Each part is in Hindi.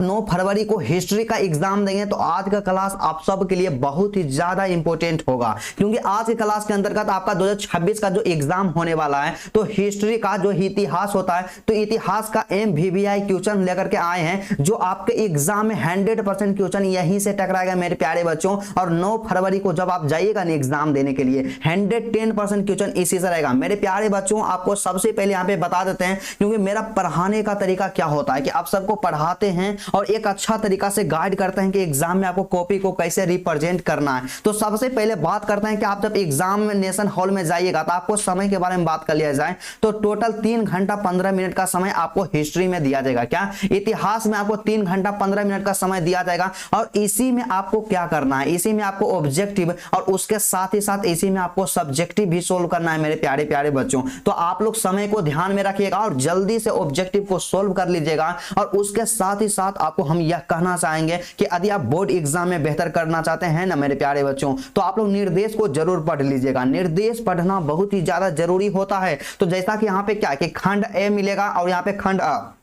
9 फरवरी को हिस्ट्री का एग्जाम देंगे तो आज का क्लास आप सब के लिए बहुत ही ज्यादा इंपॉर्टेंट होगा, क्योंकि आज के क्लास के अंतर्गत आपका 2026 का जो एग्जाम होने वाला है तो हिस्ट्री का जो इतिहास होता है तो इतिहास का MVVI क्वेश्चन लेकर के आए हैं, जो आपके एग्जाम में 100% क्वेश्चन यहीं से टकराएगा मेरे प्यारे बच्चों। और 9 फरवरी को जब आप जाइएगा ना एग्जाम देने के लिए 110% क्वेश्चन इसी से रहेगा मेरे प्यारे बच्चों। आपको सबसे पहले यहाँ पे बता देते हैं, क्योंकि मेरा पढ़ाने का तरीका क्या होता है कि आप सबको पढ़ाते हैं और एक अच्छा तरीका से गाइड करते हैं कि एग्जाम में आपको कॉपी को कैसे रिप्रेजेंट करना है। तो सबसे पहले बात करते हैं कि आप जब एग्जामिनेशन हॉल में जाइएगा तो आपको समय के बारे में बात कर लिया जाए तो टोटल 3 घंटा 15 मिनट का समय आपको हिस्ट्री में दिया जाएगा। क्या इतिहास में आपको 3 घंटा 15 मिनट का समय दिया जाएगा और इसी में आपको क्या करना है, इसी में आपको ऑब्जेक्टिव और उसके साथ ही साथ इसी में आपको सब्जेक्टिव भी सोल्व करना है मेरे प्यारे प्यारे बच्चों। तो आप लोग समय को ध्यान में रखिएगा और जल्दी से ऑब्जेक्टिव को सोल्व कर लीजिएगा। और उसके साथ ही साथ आपको हम यह कहना चाहेंगे कि यदि आप बोर्ड एग्जाम में बेहतर करना चाहते हैं ना मेरे प्यारे बच्चों तो आप लोग निर्देश को जरूर पढ़ लीजिएगा। निर्देश पढ़ना बहुत ही ज्यादा जरूरी होता है। तो जैसा कि यहाँ पे क्या कि खंड ए मिलेगा और यहाँ पे खंड अ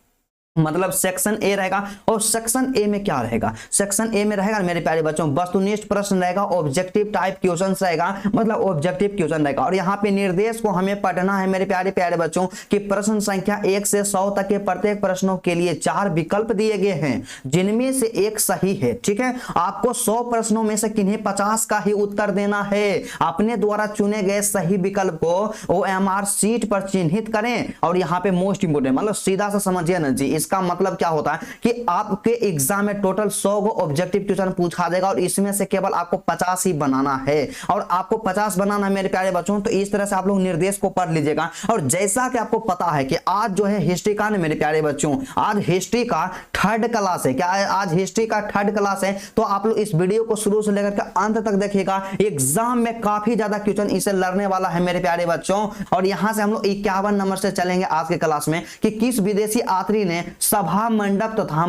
मतलब सेक्शन ए रहेगा। और सेक्शन ए में क्या रहेगा, सेक्शन ए में रहेगा मेरे प्यारे बच्चों वस्तुनिष्ठ प्रश्न रहेगा, ऑब्जेक्टिव टाइप क्वेश्चन रहेगा, मतलब ऑब्जेक्टिव क्वेश्चन रहेगा। और यहाँ पे निर्देश को हमें पढ़ना है मेरे प्यारे प्यारे बच्चों कि प्रश्न संख्या 1 से 100 तक के प्रत्येक प्रश्नों के लिए 4 विकल्प दिए गए हैं जिनमें से एक सही है। ठीक है, आपको 100 प्रश्नों में से किन्हीं 50 का ही उत्तर देना है। अपने द्वारा चुने गए सही विकल्प को OMR शीट पर चिन्हित करें। और यहाँ पे मोस्ट इंपोर्टेंट मतलब सीधा सा समझिए ना जी, इसका मतलब क्या होता है कि आपके एग्जाम में टोटल 100 गो ऑब्जेक्टिव क्वेश्चन पूछा जाएगा और इसमें से केवल आपको 50 ही बनाना है। और आपको 50 बनाना है मेरे प्यारे बच्चों। तो इस तरह से आप लोग निर्देश को पढ़ लीजिएगा। और जैसा कि आपको पता है कि आज जो है हिस्ट्री का ना मेरे प्यारे बच्चों, आज हिस्ट्री का 3rd क्लास है। क्या है, आज हिस्ट्री का 3rd क्लास है। तो आप लोग इस वीडियो को शुरू से लेकर के अंत तक देखिएगा। एग्जाम में काफी ज्यादा क्वेश्चन इसे लड़ने वाला है मेरे प्यारे बच्चों। और यहां से हम लोग 51 नंबर से चलेंगे आज के क्लास में कि किस विदेशी यात्री ने सभा मंडप तथा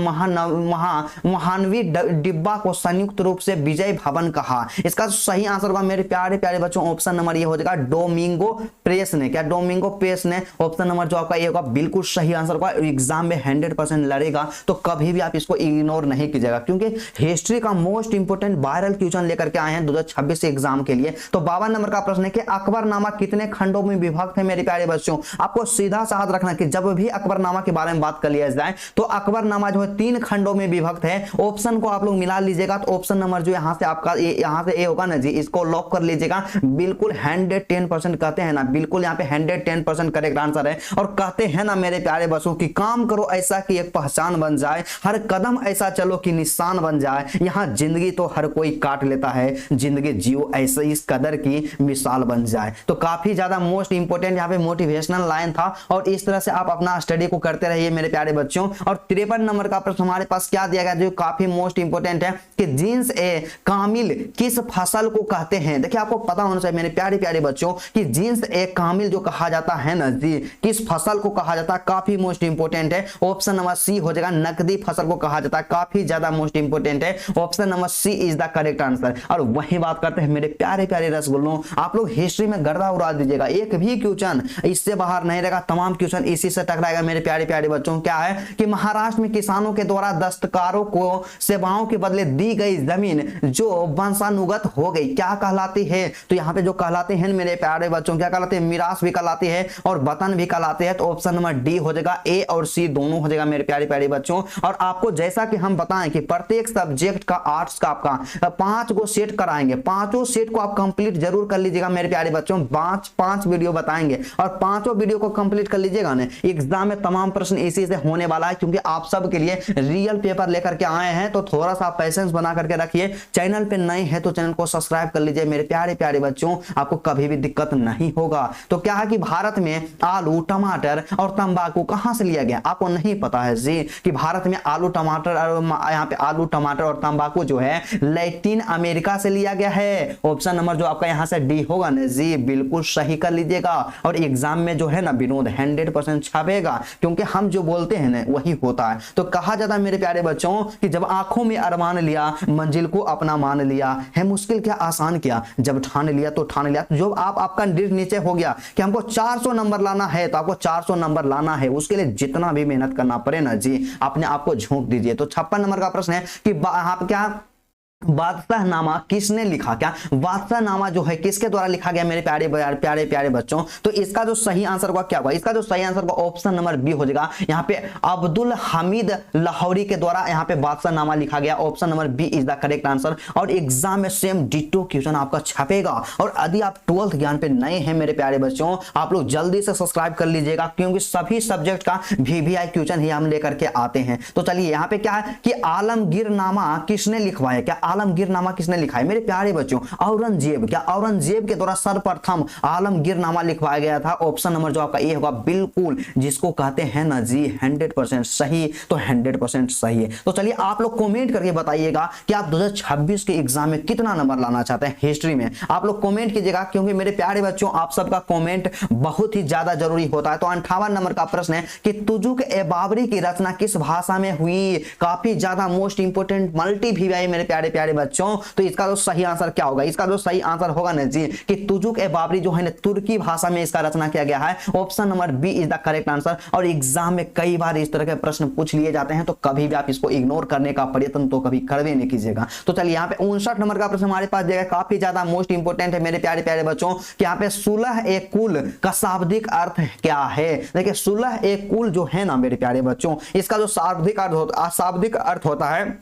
महानवी डिब्बा को संयुक्त रूप से विजय भवन कहा। इसका सही आंसर होगा मेरे प्यारे प्यारे बच्चों ऑप्शन नंबर ये हो जाएगा डोमिंगो प्रेस ने। क्या डोमिंगो प्रेस ने, ऑप्शन नंबर जो आपका ये होगा बिल्कुल सही आंसर होगा। एग्जाम में 100% लड़ेगा तो कभी भी आप इसको इग्नोर नहीं कीजिएगा, क्योंकि हिस्ट्री का मोस्ट इंपोर्टेंट वायरल क्वेश्चन लेकर के आए हैं 2026 एग्जाम के लिए। तो 52 नंबर का प्रश्न है कि अकबरनामा कितने खंडों में विभक्त है मेरे प्यारे बच्चों। आपको सीधा सा याद रखना कि जब भी अकबरनामा के बारे में बात कर लिया जाए तो अकबरनामा जो है 3 खंडों में विभक्त है। ऑप्शन को आप लोग मिला लीजिएगा तो ऑप्शन नंबर जो यहां से आपका यहां से ए होगा ना जी, इसको लॉक कर लीजिएगा। बिल्कुल 110% कहते हैं ना, बिल्कुल यहां पे 110% करेक्ट आंसर है। और कहते हैं ना मेरे प्यारे बच्चों कि काम करो ऐसा कि एक पहचान बन जाए, हर कदम ऐसा चलो कि निशान बन जाए। यहां जिंदगी तो हर कोई काट लेता है, जिंदगी जियो ऐसे इस कदर की मिसाल बन जाए। तो काफी ज्यादा मोस्ट इंपोर्टेंट यहाँ पे मोटिवेशनल लाइन था। और इस तरह से आप अपना स्टडी को करते रहिए मेरे प्यारे बच्चों। और 53 नंबर का प्रश्न हमारे पास क्या दिया गया जो काफी मोस्ट इंपोर्टेंट है कि जींस ए कामिल किस फसल को कहते हैं। देखिए आपको पता होना चाहिए मेरे प्यारे प्यारे बच्चों कि जींस ए कामिल जो कहा जाता है ना जी, किस फसल को कहा जाता है, काफी मोस्ट इंपोर्टेंट है। ऑप्शन नंबर सी हो जाएगा नकदी फसल को कहा जाता है, काफी ज्यादा मोस्ट इंपोर्टेंट है। Option number C is the correct answer. और वही बात करते हैं मेरे प्यारे प्यारे रसगुल्लों, आप लोग हिस्ट्री में गर्दा उड़ा दीजिएगा, एक भी क्वेश्चन इससे बाहर नहीं रहेगा, तमाम क्वेश्चन इसी से टकराएगा मेरे प्यारे प्यारे बच्चों। क्या है कि महाराष्ट्र में किसानों के द्वारा दस्तकारों को सेवाओं के बदले दी गई जमीन जो वंशानुगत हो गई क्या कहलाती है। तो यहाँ पे जो कहलाते हैं मेरे प्यारे बच्चों क्या कहलाते हैं, मिरास भी कहलाती है और वतन भी कहलाते हैं। तो ऑप्शन नंबर डी हो जाएगा, ए और सी दोनों हो जाएगा मेरे प्यारे प्यारे बच्चों। और आपको जैसा कि हम बताएं कि प्रत्येक सब्जेक्ट का आर्ट्स का आपका 5 गो सेट कराएंगे, 5 सेट को आप कंप्लीट जरूर कर लीजिएगा मेरे प्यारे बच्चों। 5 वीडियो बताएंगे और 5 वीडियो को कंप्लीट कर लीजिएगा ना, एग्जाम में तमाम प्रश्न इसी से होने वाला है। क्योंकि आप सब के लिए रियल पेपर लेकर के आए हैं तो थोड़ा सा पेशेंस बना करके रखिए। चैनल पे नए हैं तो चैनल को सब्सक्राइब कर लीजिए मेरे प्यारे प्यारे बच्चों, आपको कभी भी दिक्कत नहीं होगा। तो क्या है कि भारत में आलू टमाटर और तंबाकू कहां से लिया गया, आपको नहीं पता है जी कि भारत में आलू टमाटर और यहाँ पे आलू टमाटर और तंबाकू जो है लैटिन अमेरिका से लिया गया है। ऑप्शन नंबर जो आपका यहाँ से डी होगा ना जी, बिल्कुल सही कर लीजिएगा। और एग्जाम में जो है ना विनोद 100% छापेगा, क्योंकि हम जो बोलते हैं हैं ना वही होता है। तो कहा जाता है मेरे प्यारे बच्चों कि जब आंखों में अरमान लिया, मंजिल को अपना मान लिया, है मुश्किल क्या आसान किया, जब ठान लिया तो ठान लिया। जो आपका नीचे हो गया कि हमको 400 नंबर लाना है, तो आपको 400 नंबर लाना है, उसके लिए जितना भी मेहनत करना पड़े ना जी, अपने आप को झोंक दीजिए। तो 56 नंबर का प्रश्न है कि आप क्या बादशाहनामा किसने लिखा, क्या बादशाहनामा जो है किसके द्वारा लिखा गया मेरे प्यारे प्यारे प्यारे बच्चों। तो इसका जो सही आंसर होगा क्या होगा, इसका जो सही आंसर होगा ऑप्शन नंबर बी हो जाएगा। यहाँ पे अब्दुल हमीद लाहौरी के द्वारा यहाँ पे बादशाहनामा लिखा गया, option number B is the correct answer. और एग्जाम में सेम डिटो क्वेश्चन आपका छपेगा। और यदि आप 12th ज्ञान पे नए हैं मेरे प्यारे बच्चों, आप लोग जल्दी से सब्सक्राइब कर लीजिएगा, क्योंकि सभी सब्जेक्ट का VVI क्वेश्चन ही हम लेकर के आते हैं। तो चलिए यहाँ पे क्या है कि आलमगीरनामा किसने लिखवाया, क्या आलमगीरनामा किसने लिखा है मेरे प्यारे बच्चों, औरंगजेब। क्या औरंगजेब के द्वारा सर्वप्रथम आलमगीरनामा लिखवाया गया था, ऑप्शन नंबर जो आपका ए होगा बिल्कुल, जिसको कहते हैं ना जी 100% सही। तो 100% सही है। तो चलिए आप लोग कमेंट करके बताइएगा कि आप 2026 के एग्जाम में कितना नंबर लाना चाहते हैं हिस्ट्री में, आप लोग कमेंट कीजिएगा, क्योंकि मेरे प्यारे बच्चों आप सबका कमेंट बहुत ही ज्यादा जरूरी होता है। तो 58 नंबर का प्रश्न है कि तुजुक ए बाबरी की रचना किस भाषा में हुई, काफी ज्यादा मोस्ट इंपोर्टेंट मल्टी VVI मेरे प्यारे प्यारे बच्चों। तो इसका जो सही आंसर क्या होगा, इसका जो सही आंसर होगा ना जी कि तुजुक ए बाबरी जो है ना तुर्की भाषा में इसका रचना किया गया है, option number B is the correct answer. और एग्जाम में कई बार इस तरह के प्रश्न पूछ लिए जाते हैं, तो कभी भी आप इसको इग्नोर करने का प्रयत्न तो कभी करवे नहीं कीजिएगा। तो चलिए यहाँ पे 59 नंबर का प्रश्न हमारे पास दिया गया, काफी ज्यादा मोस्ट इंपोर्टेंट है मेरे प्यारे प्यारे बच्चों कि यहाँ पे सुलह ए कुल का शाब्दिक अर्थ क्या है। देखिए सुलह ए कुल जो है ना मेरे प्यारे बच्चों, इसका जो शाब्दिक अर्थ होता है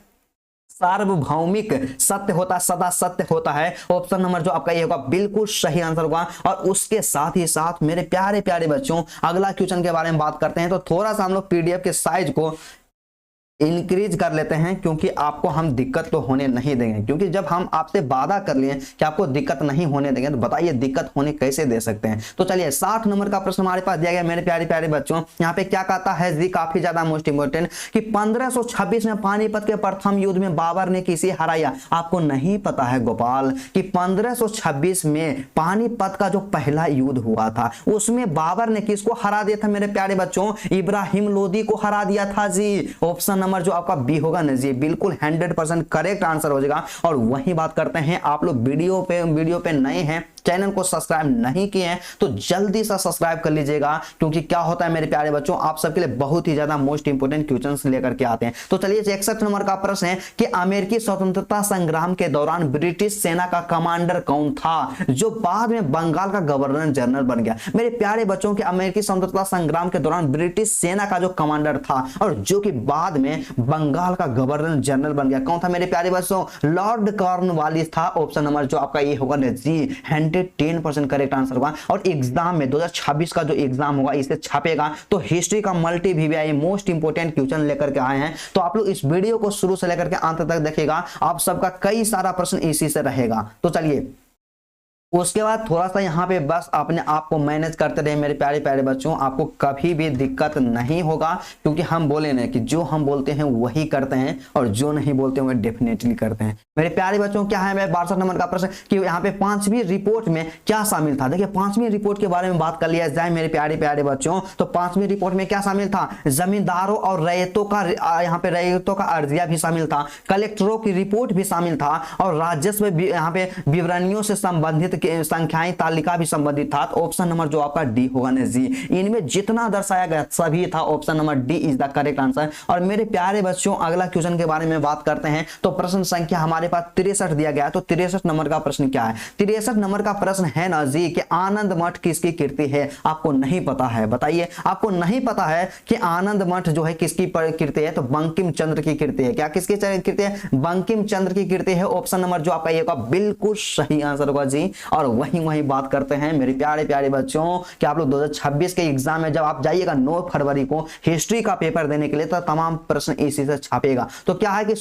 सार्वभौमिक सत्य होता है, सदा सत्य होता है। ऑप्शन नंबर जो आपका ये होगा बिल्कुल सही आंसर होगा। और उसके साथ ही साथ मेरे प्यारे प्यारे बच्चों अगला क्वेश्चन के बारे में बात करते हैं। तो थोड़ा सा हम लोग PDF के साइज को इंक्रीज कर लेते हैं, क्योंकि आपको हम दिक्कत तो होने नहीं देंगे, क्योंकि जब हम आपसे वादा कर लिए कि आपको दिक्कत नहीं होने देंगे, तो बताइए दिक्कत होने कैसे दे सकते हैं। तो चलिए 60 नंबर का प्रश्न हमारे पास दिया गया मेरे प्यारे प्यारे बच्चों। यहाँ पे क्या कहता है जी, काफी ज्यादा मोस्ट इंपोर्टेंट कि 1526 में पानीपत के प्रथम युद्ध में बाबर ने किसे हराया। आपको नहीं पता है गोपाल कि 1526 में पानीपत का जो पहला युद्ध हुआ था, उसमें बाबर ने किसको हरा दिया था मेरे प्यारे बच्चों, इब्राहिम लोदी को हरा दिया था जी। ऑप्शन नंबर जो आपका बी होगा ना जी बिल्कुल 100% करेक्ट आंसर हो जाएगा। और वही बात करते हैं, आप लोग वीडियो पे नए हैं, चैनल को सब्सक्राइब नहीं किए हैं, तो जल्दी से सब्सक्राइब कर लीजिएगा, क्योंकि क्या होता है मेरे प्यारे बच्चों आप सबके लिए बहुत ही ज्यादा मोस्ट इंपोर्टेंट क्वेश्चंस लेकर के आते हैं। तो चलिए 61 नंबर का प्रश्न है कि अमेरिकी स्वतंत्रता संग्राम के दौरान ब्रिटिश सेना का कमांडर कौन था, जो बाद में बंगाल का गवर्नर जनरल बन गया। मेरे प्यारे बच्चों के अमेरिकी स्वतंत्रता संग्राम के दौरान ब्रिटिश सेना का जो कमांडर था और जो कि बाद में बंगाल का गवर्नर जनरल बन गया, कौन था मेरे प्यारे बच्चों, लॉर्ड कॉर्नवालिस था। ऑप्शन नंबर जो आपका ये होगा जी 110% करेक्ट आंसर होगा। और एग्जाम में 2026 का जो एग्जाम होगा इसे छापेगा, तो हिस्ट्री का multi VVI most important question लेकर के आए हैं। तो आप लोग इस वीडियो को शुरू से लेकर के अंत तक देखिएगा, आप सबका कई सारा प्रश्न इसी से रहेगा। तो चलिए उसके बाद थोड़ा सा यहाँ पे बस अपने आप को मैनेज करते रहे मेरे प्यारे प्यारे बच्चों, आपको कभी भी दिक्कत नहीं होगा, क्योंकि हम बोले ना कि जो हम बोलते हैं वही करते हैं, और जो नहीं बोलते हैं वह डेफिनेटली करते हैं मेरे प्यारे बच्चों। क्या है मैं 62 नंबर का प्रश्न कि यहाँ पे 5वीं रिपोर्ट में क्या शामिल था। देखिए 5वीं रिपोर्ट के बारे में बात कर लिया जाए मेरे प्यारे प्यारे बच्चों, तो 5वीं रिपोर्ट में क्या शामिल था, जमींदारों और रैयतों का, यहाँ पे रैयतों का अर्जिया भी शामिल था, कलेक्टरों की रिपोर्ट भी शामिल था, और राजस्व यहाँ पे विवरणियों से संबंधित संख्याएं तालिका भी संबंधित था। तो ऑप्शन नंबर जो आपका डी होगा ना जी, इनमें जितना दर्शाया गया सभी था, option number D is the correct answer. और मेरे प्यारे बच्चों अगला क्वेश्चन के बारे में बात करते हैं। तो प्रश्न संख्या हमारे पास 63 दिया गया। तो 63 नंबर का प्रश्न क्या है, 63 नंबर का प्रश्न है ना जी कि आनंद मठ किसकी कृति है। आपको नहीं पता है, बताइए आपको नहीं पता है कि आनंद मठ जो है किसकी कृति है, तो बंकिम चंद्र की कृति है। क्या किसकी कृति है, बंकिम चंद्र की कृति है। ऑप्शन नंबर जो आपका ये होगा बिल्कुल सही आंसर होगा जी। और वही बात करते हैं मेरे प्यारे प्यारे बच्चों कि आप लोग 2026 के एग्जाम में जब आप जाइएगा 9 फरवरी को हिस्ट्री का पेपर देने के लिए, तो तमाम प्रश्न इसी से छापेगा। तो क्या है कि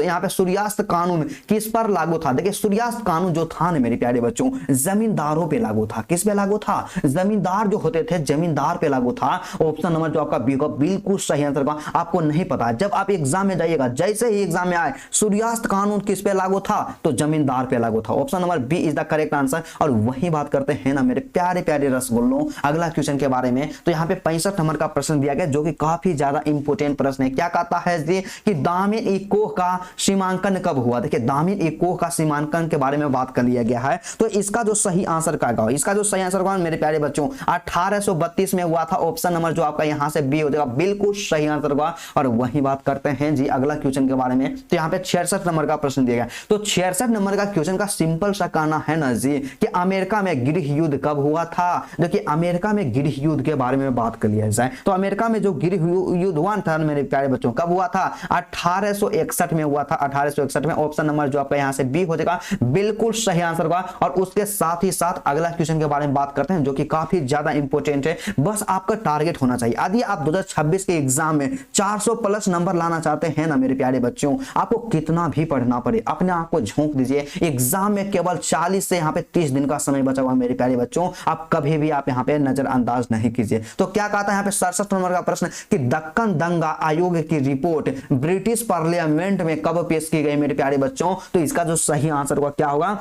यहाँ पे सूर्यास्त कानून किस पर लागू था। देखिए सूर्यास्त कानून जो था ना मेरे प्यारे बच्चों, जमींदारों पे लागू था। किस पे लागू था, जमींदार जो होते थे जमींदार पे लागू था। ऑप्शन नंबर जो आपका बी होगा बिल्कुल सही आंसर होगा। आपको नहीं पता, जब आप एग्जाम में जाइएगा, जैसे ही एग्जाम में आए सूर्यास्त कानून किस पे लागू था, तो जमींदार पे लागू था। Option number B is the correct answer. Answer. और वही बात करते हैं ना मेरे प्यारे प्यारे रसगुल्लों अगला क्वेश्चन के बारे में। तो यहाँ पे 65 नंबर का प्रश्न दिया गया जो कि काफी ज्यादा इंपोर्टेंट प्रश्न है। क्या कहता है जी कि दामिन इकोह का सीमांकन कब हुआ। देखिए दामिन इकोह का सीमांकन के बारे में बात कर लिया गया है। तो इसका जो सही आंसर क्या होगा, इसका जो सही आंसर होगा मेरे प्यारे बच्चों 1832 में हुआ था। ऑप्शन नंबर जो आपका यहाँ से बी हो जाएगा, बिल्कुल सही आंसर होगा। और वही बात करते हैं जी अगला क्वेश्चन के बारे में। तो यहाँ पे 66 नंबर का प्रश्न दिया गया। तो 66 नंबर का क्वेश्चन का सिंपल सा कहना है ना जी कि अमेरिका में गृह युद्ध कब हुआ था। देखिए अमेरिका में गृह युद्ध के बारे में बात कर लिया जाए तो अमेरिका में जो गृह युद्ध हुआ था मेरे प्यारे बच्चों कब हुआ था, 1861 में हुआ था। 1861 में। ऑप्शन नंबर जो आपका यहाँ से बी हो जाएगा, बिल्कुल सही आंसर होगा। और उसके साथ ही साथ अगला क्वेश्चन के बारे में बात करते हैं जो कि काफी ज्यादा इंपॉर्टेंट है। बस आपका टारगेट होना चाहिए, यदि आप 2026 के एग्जाम में 400 प्लस नंबर लाना चाहते हैं ना मेरे प्यारे बच्चों, आपको कितना भी पढ़ना पड़े अपने आप को झोंक दीजिए। एग्जाम में केवल 40 से यहाँ पे 30 दिन का समय बचा हुआ मेरे प्यारे बच्चों, आप कभी भी आप यहाँ पे नजरअंदाज नहीं कीजिए। तो क्या कहता है यहाँ पे 67 नंबर का प्रश्न कि दक्कन दंगा आयोग की रिपोर्ट ब्रिटिश पार्लियामेंट में कब पेश की गई मेरे प्यारे बच्चों। तो इसका जो सही आंसर होगा क्या होगा,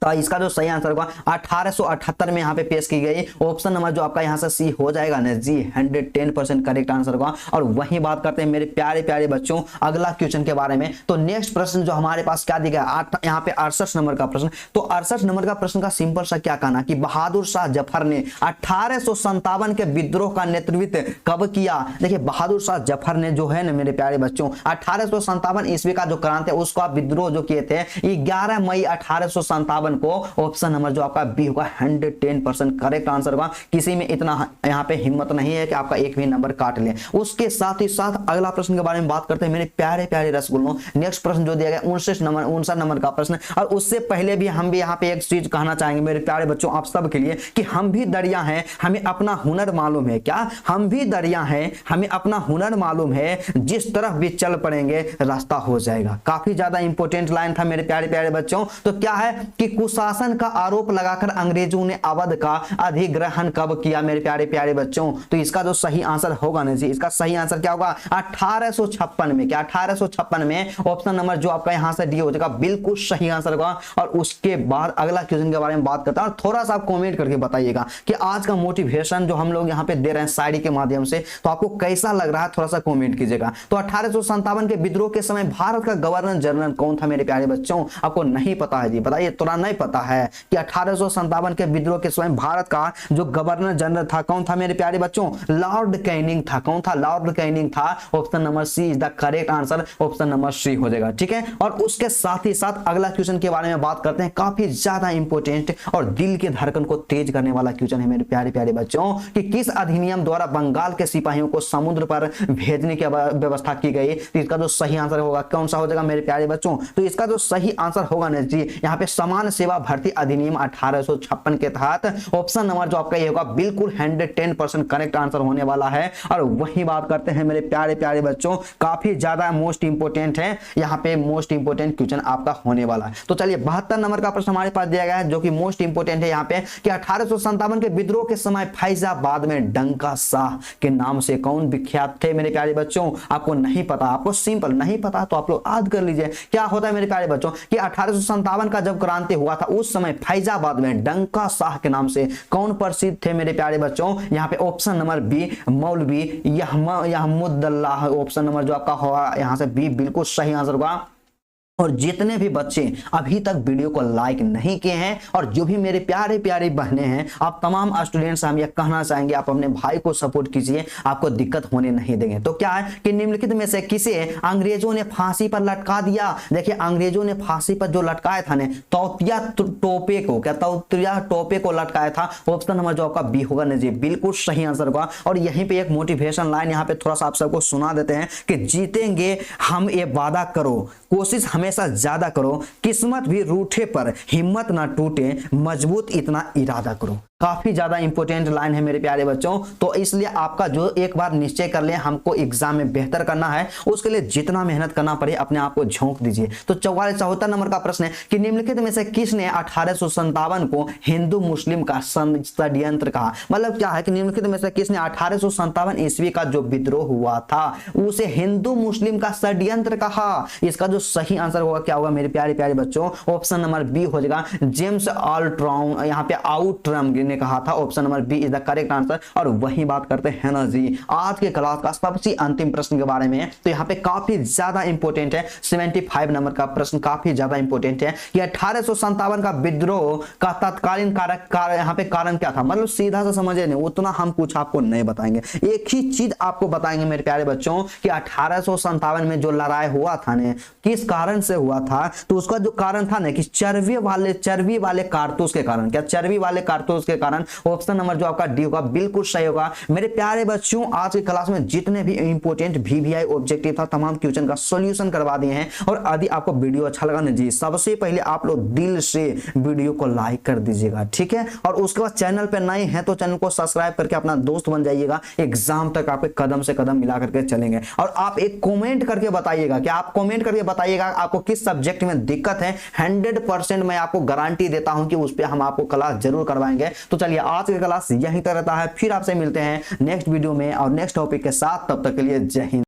तो इसका जो सही आंसर होगा 1878 में यहाँ पे पेश की गई। ऑप्शन नंबर जो आपका यहाँ से सी हो जाएगा ना जी, 110% करेक्ट आंसर होगा। और वही बात करते हैं मेरे प्यारे प्यारे बच्चों अगला क्वेश्चन के बारे में। तो नेक्स्ट प्रश्न जो हमारे पास क्या दिया गया यहाँ पे 68 नंबर का प्रश्न। तो 68 नंबर का प्रश्न का सिंपल सा क्या कहना कि बहादुर शाह जफर ने 1857 के विद्रोह का नेतृत्व कब किया। देखिए बहादुर शाह जफर ने जो है ना मेरे प्यारे बच्चों 1857 ईस्वी का जो क्रांति है उसको विद्रोह जो किए थे 11 मई 1857 को। ऑप्शन नंबर जो आपका बी होगा 110% करेक्ट आंसर होगा। किसी में इतना यहाँ पे हिम्मत नहीं है कि आपका एक भी नंबर काट ले। उसके साथ ही साथ अगला प्रश्न के बारे में बात करते हैं मेरे प्यारे प्यारे रसगुल्लों। नेक्स्ट प्रश्न जो दिया गया 59 नंबर का प्रश्न। और उससे पहले भी हम भी यहाँ पे एक चीज कहना चाहेंगे मेरे प्यारे बच्चों आप सब के लिए कि हम भी दरिया हैं, हमें अपना हुनर मालूम है। क्या हम भी दरिया हैं, हमें अपना हुनर मालूम है, जिस तरफ भी चल पड़ेंगे रास्ता हो जाएगा। काफी ज्यादा इंपॉर्टेंट लाइन था मेरे प्यारे प्यारे बच्चों। तो क्या है कि कुशासन का आरोप लगाकर अंग्रेजों ने अवध का अधिग्रहण कब किया मेरे प्यारे प्यारे बच्चों। तो इसका जो सही आंसर होगा ना जी, इसका सही आंसर क्या होगा 1856 में। क्या 1856 में। ऑप्शन नंबर जो आपका यहां से डी हो जाएगा, बिल्कुल सही आंसर होगा। और उसके बाद अगला क्वेश्चन के बारे में बात करता हूं। थोड़ा सा आप कमेंट करके बताइएगा कि आज का मोटिवेशन जो हम लोग यहाँ पे दे रहे हैं शायरी के माध्यम से, तो आपको कैसा लग रहा है थोड़ा सा कमेंट कीजिएगा। तो 1857 के विद्रोह के समय भारत का गवर्नर जनरल कौन था मेरे प्यारे बच्चों। आपको नहीं पता है जी, बताइए थोड़ा नहीं पता है कि 1857 के विद्रोह के समय भारत का जो गवर्नर जनरल था कौन था मेरे प्यारे बच्चों, लॉर्ड कैनिंग था। कौन था, लॉर्ड कैनिंग था। Option number C is the correct answer, option number C हो जाएगा। ठीक है। और उसके साथ ही साथ अगला क्वेश्चन के बारे में बात करते हैं, काफी ज्यादा इंपॉर्टेंट और दिल के धड़कन को तेज करने वाला क्वेश्चन है मेरे प्यारे प्यारे बच्चों कि किस अधिनियम द्वारा बंगाल के सिपाहियों को समुद्र पर भेजने की व्यवस्था की गई। तो इसका जो सही आंसर होगा कौन सा हो जाएगा मेरे प्यारे बच्चों। तो इसका जो सही आंसर होगा ना जी, यहाँ पे समान सेवा भर्ती अधिनियम 1856 के तहत। ऑप्शन नंबर जो आपका ये होगा, बिल्कुल 110% करेक्ट आंसर होने वाला है। और वही बात करते हैं मेरे प्यारे प्यारे बच्चों, काफी ज्यादा मोस्ट इंपोर्टेंट है, यहाँ पे मोस्ट इंपोर्टेंट क्वेश्चन आपका होने वाला है। तो चलिए 72 नंबर का प्रश्न हमारे पास दिया गया है जो कि मोस्ट इंपोर्टेंट है यहाँ पे कि 1857 के विद्रोह के समय फैजाबाद में डंका शाह के नाम से कौन विख्यात थे मेरे प्यारे बच्चों। आपको नहीं पता, आपको सिंपल नहीं पता तो आप लोग याद कर लीजिए। क्या होता है मेरे प्यारे बच्चों कि 1857 का जब क्रांति हुआ था उस समय फैजाबाद में डंका शाह के नाम से कौन प्रसिद्ध थे मेरे प्यारे बच्चों। यहाँ पे ऑप्शन नंबर बी मौलवी यहमुदुल्लाह। ऑप्शन नंबर जो आपका होगा यहाँ से बी, बिल्कुल सही आंसर होगा। और जितने भी बच्चे अभी तक वीडियो को लाइक नहीं किए हैं और जो भी मेरे प्यारे प्यारे बहनें हैं, आप तमाम स्टूडेंट्स हम ये कहना चाहेंगे आप अपने भाई को सपोर्ट कीजिए, आपको दिक्कत होने नहीं देंगे। तो क्या है कि निम्नलिखित में से किसे अंग्रेजों ने फांसी पर लटका दिया। देखिए अंग्रेजों ने फांसी पर जो लटकाया था ना, तौतिया टोपे को, क्या तौतिया टोपे को लटकाया था। ऑप्शन नंबर जो आपका बी होगा ना जी, बिल्कुल सही आंसर होगा। और यहीं पे एक मोटिवेशन लाइन यहाँ पे थोड़ा सा आप सबको सुना देते हैं कि जीतेंगे हम ये वादा करो, कोशिश हमेशा ज्यादा करो, किस्मत भी रूठे पर हिम्मत ना टूटे, मजबूत इतना इरादा करो। काफी ज्यादा इंपॉर्टेंट लाइन है मेरे प्यारे बच्चों। तो इसलिए आपका जो एक बार निश्चय कर ले हमको एग्जाम में बेहतर करना है, उसके लिए जितना मेहनत करना पड़े अपने आप को झोंक दीजिए। तो 74 नंबर का प्रश्न है कि निम्नलिखित में से किसने 1857 को हिंदू मुस्लिम का षड्यंत्र कहा। मतलब क्या है कि निम्नलिखित में से किसने 1857 ईस्वी का जो विद्रोह हुआ था उसे हिंदू मुस्लिम का षड्यंत्र कहा। इसका जो सही आंसर होगा क्या होगा मेरे प्यारे प्यारे बच्चों, ऑप्शन नंबर बी हो जाएगा, जेम्स आल्ट्राउन यहाँ पे आउट्रम ने कहा था। Option number B is the correct answer. और वही बात करते हैं ना जी आज के क्लास का सबसे अंतिम प्रश्न के बारे में। तो यहाँ पे काफी ज्यादा इंपॉर्टेंट है, 75 नंबर का प्रश्न काफी ज्यादा इंपॉर्टेंट है कि 1857 का विद्रोह का तत्कालीन यहाँ पे कारण क्या था। मतलब सीधा सा समझे नहीं, उतना हम कुछ आपको नहीं बताएंगे, एक ही चीज आपको बताएंगे मेरे प्यारे बच्चों कि 1857 में जो लड़ाई हुआ था ने किस कारण से हुआ था। तो उसका जो कारण था ना कि चर्बी वाले कारतूस के कारण। क्या चर्बी वाले कारतूस के कारण। ऑप्शन नंबर जो आपका डी होगा बिल्कुल सही होगा। मेरे प्यारे बच्चों आज की क्लास में जितने भी इंपॉर्टेंट वीवीआई ऑब्जेक्टिव था तमाम क्वेश्चन का सॉल्यूशन करवा दिए हैं। और यदि आपको वीडियो अच्छा लगा ना जी सबसे पहले आप लोग दिल से वीडियो को लाइक कर दीजिएगा, ठीक है। और उसके बाद चैनल पे नए हैं तो चैनल को सब्सक्राइब करके अपना दोस्त बन जाइएगा। एग्जाम तक आपके कदम से कदम मिला करके चलेंगे। और आप एक कमेंट करके बताइएगा कि आप कमेंट करके बताइएगा आपको किस सब्जेक्ट में दिक्कत है। 100% मैं आपको गारंटी देता हूं कि उस पर हम आपको क्लास जरूर करवाएंगे। तो चलिए आज की क्लास यहीं तक रहता है, फिर आपसे मिलते हैं नेक्स्ट वीडियो में और नेक्स्ट टॉपिक के साथ। तब तक के लिए जय हिंद।